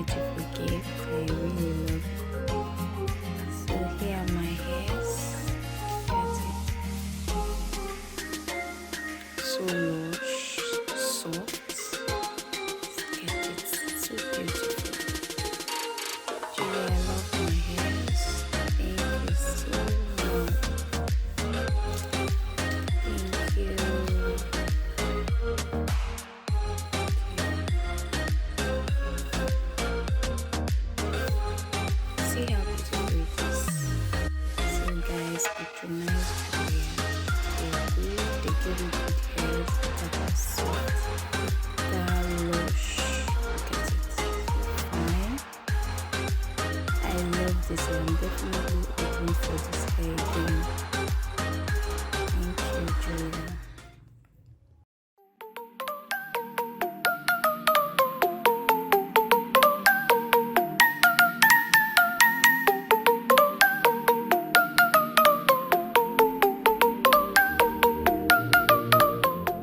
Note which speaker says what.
Speaker 1: beautiful gift. I really love it. So here are my hairs. Get it? So lush, soft. Get it? So beautiful. Julie, I love my hairs. Thank you so much. Thank you. See how beautiful it is. So guys, patronize Korea. They're good. They give you good hairs that are soft, that are lush. Look at it. Fine. I love this. I'm definitely open for this hair again.